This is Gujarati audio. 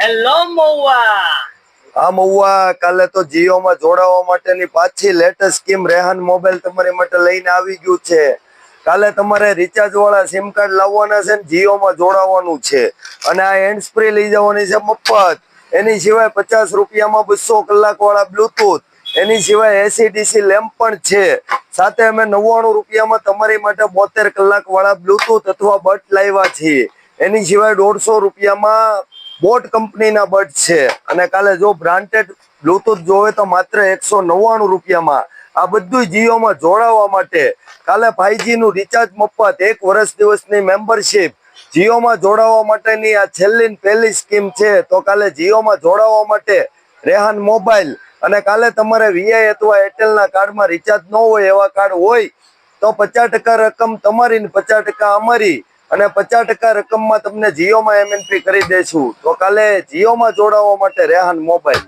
હેલો મૌવા. હા મૌવા, કાલે તો જીઓ માં જોડાવા માટેની પાછી લેટેસ્ટ સ્કીમ રેહાન મોબાઈલ તમારી માટે લઈને આવી ગયું છે. કાલે તમારે રિચાર્જ વાળા સિમ કાર્ડ લાવવાના છે ને જીઓ માં જોડાવાનું છે અને આ હેન્ડ સ્પ્રે લઈ જવાની છે મફત. એની સિવાય 50 રૂપિયામાં 200 કલાક વાળા બ્લુટૂથ, એની સિવાય એસી લેમ્પ પણ છે. સાથે અમે 99 રૂપિયામાં તમારી માટે 72 કલાક વાળા બ્લુટૂથ અથવા બટ લાવ્યા છીએ. એની સિવાય 150 રૂપિયામાં બોટ કંપનીના બટ છે. અને કાલે જો બ્રાન્ડેડ બ્લુટૂથ જોવે તો માત્ર 199 રૂપિયામાં. આ બધું જીઓમાં જોડાવા માટે કાલે 5G નું રિચાર્જ મફત, 1 વર્ષ દિવસની મેમ્બરશિપ. જીઓમાં જોડાવા માટેની આ છેલ્લી પહેલી સ્કીમ છે. તો કાલે જીઓમાં જોડાવા માટે રેહાન મોબાઈલ, અને કાલે તમારે વીઆઈ અથવા એરટેલના કાર્ડમાં રિચાર્જ ન હોય, એવા કાર્ડ હોય તો 50% રકમ તમારી ને 50% અમારી, અને 50% રકમમાં તમને જીઓમાં MNP કરી દેશું. તો કાલે જીઓમાં જોડાવા માટે રેહાન મોબાઈલ.